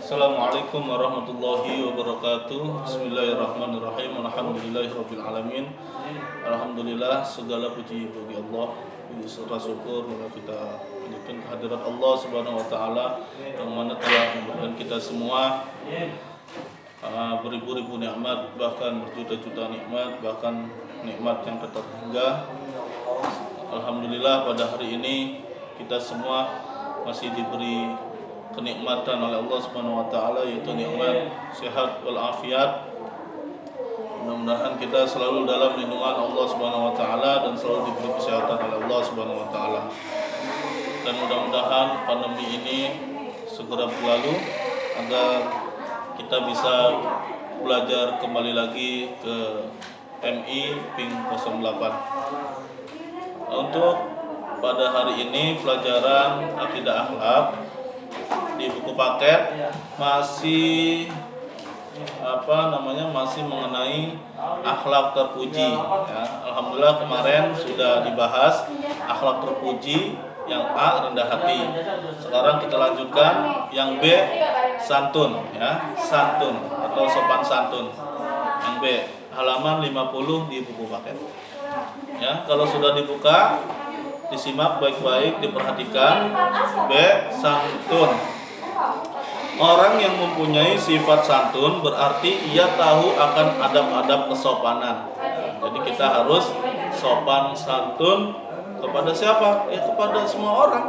Assalamualaikum warahmatullahi wabarakatuh. Bismillahirrahmanirrahim. Alhamdulillahirabbil alamin. Alhamdulillah, segala puji bagi Allah. Serta syukur bahwa kita menunjukkan kehadirat Allah Subhanahu wa taala yang mana telah memberikan kita semua beribu-ribu nikmat, bahkan berjuta-juta nikmat, bahkan nikmat yang tak terhingga. Alhamdulillah, pada hari ini kita semua masih diberi kenikmatan oleh Allah Subhanahu wa taala, yaitu nikmat sehat wal afiat. Mudah-mudahan kita selalu dalam lindungan Allah Subhanahu wa taala dan selalu diberi kesehatan oleh Allah Subhanahu wa taala. Dan mudah-mudahan pandemi ini segera berlalu agar kita bisa belajar kembali lagi ke MI Ping 08. Untuk pada hari ini pelajaran akidah akhlak di buku paket masih masih mengenai akhlak terpuji ya. Alhamdulillah kemarin sudah dibahas akhlak terpuji yang A, rendah hati. Sekarang kita lanjutkan yang B, santun ya, santun atau sopan santun. Yang B, halaman 50 di buku paket. Ya, kalau sudah dibuka disimak baik-baik, diperhatikan. B, santun. Orang yang mempunyai sifat santun berarti ia tahu akan adab-adab kesopanan. Jadi kita harus sopan santun kepada siapa? Ya kepada semua orang.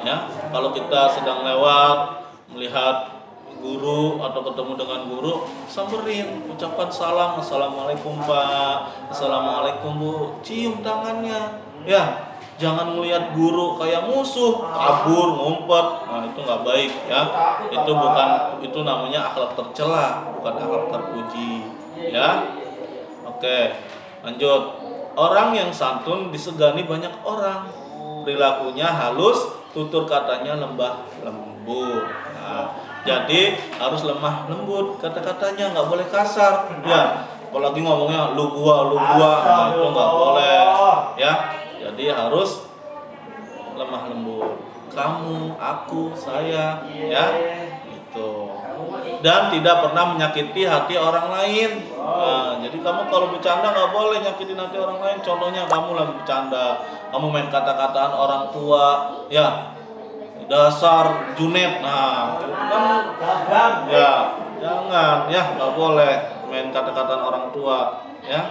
Ya, kalau kita sedang lewat melihat guru atau ketemu dengan guru, samberin, ucapkan salam, assalamualaikum Pak, assalamualaikum Bu, cium tangannya. Ya, jangan melihat guru kayak musuh, kabur, ngumpet. Nah, itu nggak baik ya. Itu namanya akhlak tercela, bukan akhlak terpuji. Ya. Oke, lanjut. Orang yang santun disegani banyak orang. Perilakunya halus, tutur katanya lembut. Nah, jadi harus lemah lembut kata-katanya, nggak boleh kasar. Ya, apalagi ngomongnya lu gua, nah, itu nggak boleh. Ya. Jadi harus lemah lembut. Kamu, aku, saya, ya, gitu. Dan tidak pernah menyakiti hati orang lain. Nah, jadi kamu kalau bercanda nggak boleh nyakitin hati orang lain. Contohnya kamu lagi bercanda, kamu main kata-kataan orang tua, ya, dasar Junet. Nah, kan, ya, jangan, ya, nggak boleh main kata-kataan orang tua, ya.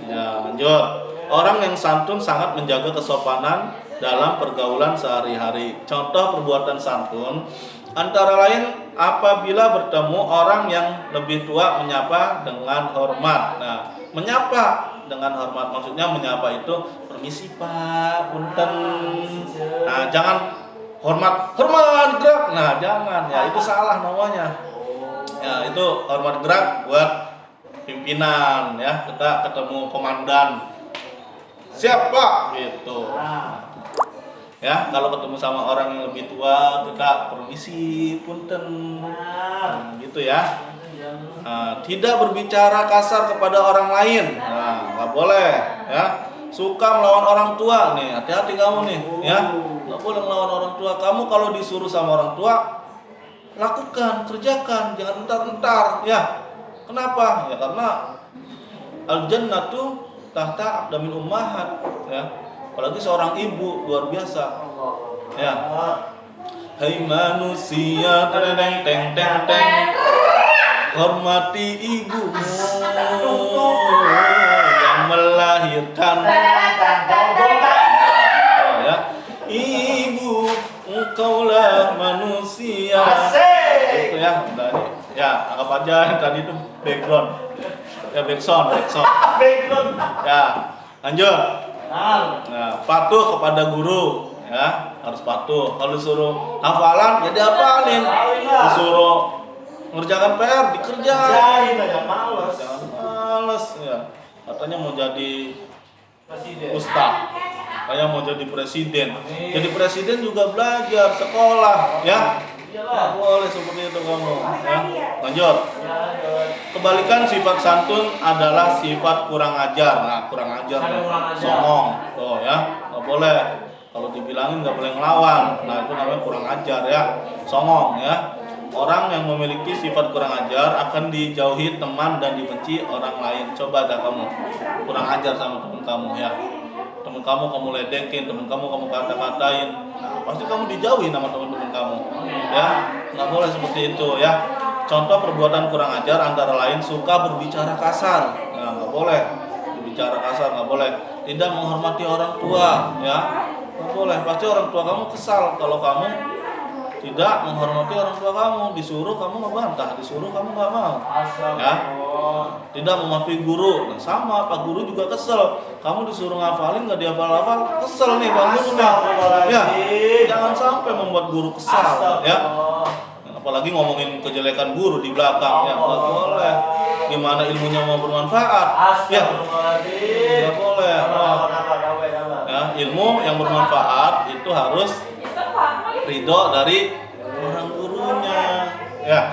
Ya, lanjut. Orang yang santun sangat menjaga kesopanan dalam pergaulan sehari-hari. Contoh perbuatan santun antara lain apabila bertemu orang yang lebih tua menyapa dengan hormat. Nah, menyapa dengan hormat maksudnya menyapa itu permisi Pak, punten. Nah, jangan hormat gerak. Nah, jangan ya, itu salah namanya. Ya, itu hormat gerak buat pimpinan ya. Kita ketemu komandan, siapa gitu. Ya, kalau ketemu sama orang yang lebih tua kita permisi punten, gitu ya. Tidak berbicara kasar kepada orang lain, nah nggak boleh ya. Suka melawan orang tua nih, hati-hati kamu nih ya, nggak boleh melawan orang tua. Kamu kalau disuruh sama orang tua lakukan, kerjakan, jangan entar-entar ya. Kenapa? Ya karena al-jannatu tahta aqdamil ummahat ya. Apalagi seorang ibu luar biasa. Ya. Hai manusia, teng teng teng teng. Hormati ibumu yang melahirkan. Ya. Ibu, engkaulah manusia. Itu ya. Ya, anggap aja yang tadi itu background. Ya, backsound. Ya, lanjut. Nah, patuh kepada guru ya, harus patuh. Kalau disuruh hafalan ya dihafalin, disuruh ngerjakan PR dikerjain. Jangan males ya. Katanya mau jadi ustaz, katanya mau jadi presiden. Jadi presiden juga belajar sekolah ya. Nggak boleh seperti itu kamu ya. Lanjut. Kebalikan sifat santun adalah sifat kurang ajar. Nah, kurang ajar, songong tuh ya, nggak boleh. Kalau dibilangin nggak boleh ngelawan. Nah, itu namanya kurang ajar ya, songong ya. orang yang memiliki sifat kurang ajar akan dijauhi teman dan dibenci orang lain. Coba dah kamu kurang ajar sama teman kamu ya. Teman kamu ledekin, teman kamu kata-katain. Nah, pasti kamu dijauhi sama teman-teman kamu. Ya, nggak boleh seperti itu ya. Contoh perbuatan kurang ajar antara lain suka berbicara kasar. Nah, nggak boleh berbicara kasar, nggak boleh. Tidak menghormati orang tua, ya. Nggak boleh. Pasti orang tua kamu kesal kalau kamu tidak menghormati orang tua kamu, disuruh kamu ngebantah, disuruh kamu nggak mau, ya. Tidak mematuhi guru, nah, sama Pak Guru juga kesel. Kamu disuruh ngafalin nggak dihafal-hafal, kesel nih Pak Guru nih, ya. Jangan sampai membuat guru kesal, ya. Apalagi ngomongin kejelekan guru di belakang, ya nggak boleh. Gimana ilmunya mau bermanfaat, ya nggak boleh. Ya, ilmu yang bermanfaat itu harus ridho dari orang gurunya, ya.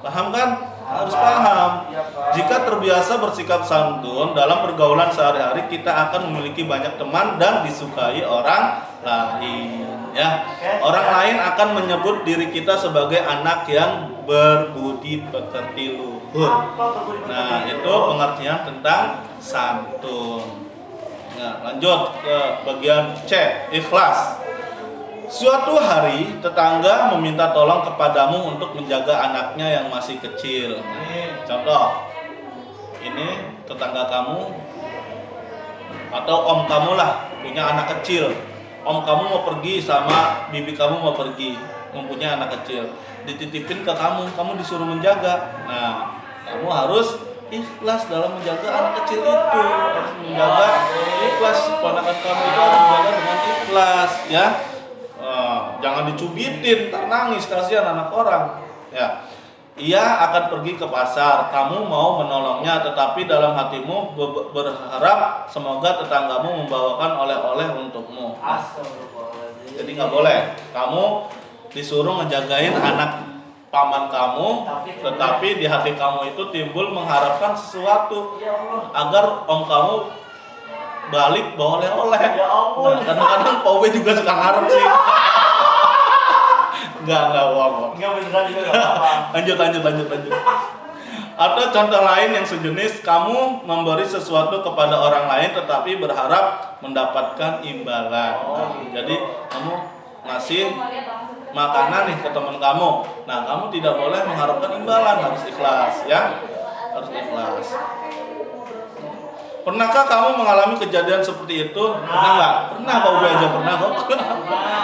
Paham kan? Harus paham. Jika terbiasa bersikap santun dalam pergaulan sehari-hari, kita akan memiliki banyak teman dan disukai orang lain, ya. Orang lain akan menyebut diri kita sebagai anak yang berbudi pekerti luhur. Nah, itu pengertian tentang santun. Nah, lanjut ke bagian C, ikhlas. Suatu hari tetangga meminta tolong kepadamu untuk menjaga anaknya yang masih kecil. Contoh, ini tetangga kamu atau om kamu lah punya anak kecil. Om kamu mau pergi sama bibi kamu mau pergi, mempunyai anak kecil. Dititipin ke kamu disuruh menjaga. Nah, kamu harus ikhlas dalam menjaga anak kecil itu, harus menjaga ikhlas. Keponakan kamu itu harus menjaga dengan ikhlas, ya. Jangan dicubitin, ntar nangis, kasihan anak orang, ya. Ia akan pergi ke pasar, kamu mau menolongnya, tetapi dalam hatimu berharap semoga tetanggamu membawakan oleh-oleh untukmu. Jadi nggak boleh, kamu disuruh ngejagain anak paman kamu, tetapi di hati kamu itu timbul mengharapkan sesuatu agar om kamu balik bawa oleh-oleh. Nah, kadang-kadang Pak Ube juga suka ngarep sih. Enggak bohong. Enggak beneran juga enggak apa-apa. Lanjut. Atau contoh lain yang sejenis, kamu memberi sesuatu kepada orang lain tetapi berharap mendapatkan imbalan. Nah, jadi kamu ngasih makanan nih ke teman kamu. Nah, kamu tidak boleh mengharapkan imbalan, harus ikhlas, ya. Harus ikhlas. Pernahkah kamu mengalami kejadian seperti itu? Pernah nggak? Pernah, Pak Ube aja pernah kok.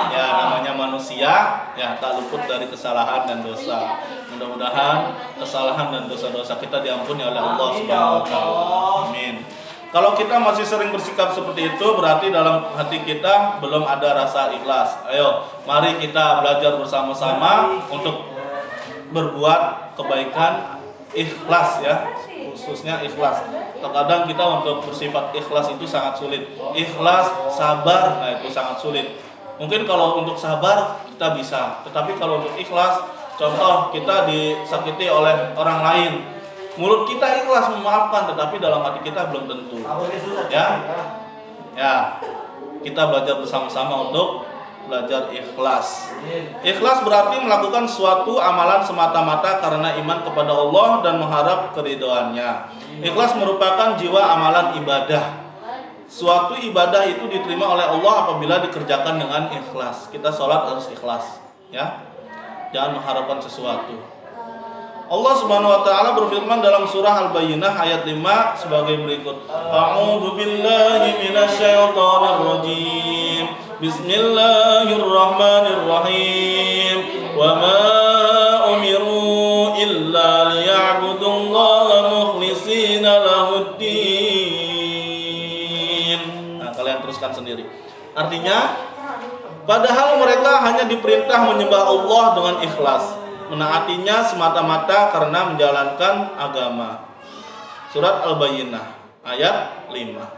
Ya, namanya manusia, ya tak luput dari kesalahan dan dosa. Mudah-mudahan kesalahan dan dosa-dosa kita diampuni oleh Allah Subhanahu wa taala. Amin. Kalau kita masih sering bersikap seperti itu, berarti dalam hati kita belum ada rasa ikhlas. Ayo, mari kita belajar bersama-sama untuk berbuat kebaikan ikhlas, ya. Khususnya ikhlas. Terkadang kita untuk bersifat ikhlas itu sangat sulit. Ikhlas, sabar, nah itu sangat sulit. Mungkin kalau untuk sabar kita bisa, tetapi kalau untuk ikhlas, contoh kita disakiti oleh orang lain, mulut kita ikhlas memaafkan, tetapi dalam hati kita belum tentu. Ya, kita belajar bersama-sama untuk belajar ikhlas. Ikhlas berarti melakukan suatu amalan semata-mata karena iman kepada Allah dan mengharap keridhoannya. Ikhlas merupakan jiwa amalan ibadah. Suatu ibadah itu diterima oleh Allah apabila dikerjakan dengan ikhlas. Kita sholat harus ikhlas, ya. Jangan mengharapkan sesuatu. Allah Subhanahu wa taala berfirman dalam surah Al-Bayyinah ayat 5 sebagai berikut. A'udzu billahi minasyaitonir rajim. Bismillahirrahmanirrahim. Wa ma umiru illa liya'budullaha mukhlishina lahuddin. Nah, kalian teruskan sendiri. Artinya, padahal mereka hanya diperintah menyembah Allah dengan ikhlas, menaatinya semata-mata karena menjalankan agama. Surat Al-Bayyinah ayat 5.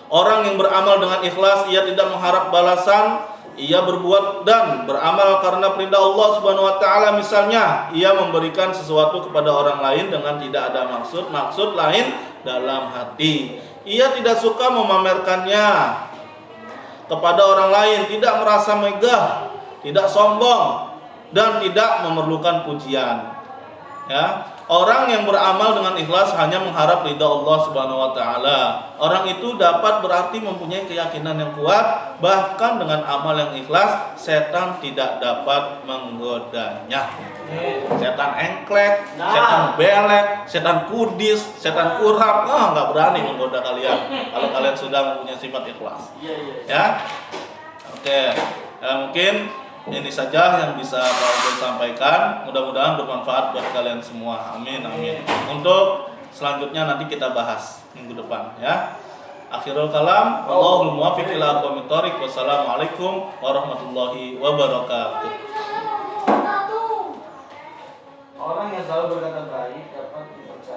Orang yang beramal dengan ikhlas, ia tidak mengharap balasan, ia berbuat dan beramal karena perintah Allah Subhanahu wa taala. Misalnya, ia memberikan sesuatu kepada orang lain dengan tidak ada maksud lain dalam hati. Ia tidak suka memamerkannya kepada orang lain, tidak merasa megah, tidak sombong. dan tidak memerlukan pujian. Ya, orang yang beramal dengan ikhlas hanya mengharap ridha Allah Subhanahu wa taala. Orang itu dapat berarti mempunyai keyakinan yang kuat, bahkan dengan amal yang ikhlas setan tidak dapat menggodanya. Setan engklek, setan belek, setan kudis, setan kurap, nggak berani menggoda kalian kalau kalian sudah mempunyai sifat ikhlas. Ya, oke. Mungkin ini saja yang bisa Pak sampaikan. Mudah-mudahan bermanfaat buat kalian semua. Amin, amin. Untuk selanjutnya nanti kita bahas minggu depan, ya. Akhirul kalam, wallahul muwaffiq ila aqwamit thoriq. Wassalamualaikum warahmatullahi wabarakatuh. Orang yang selalu berkata baik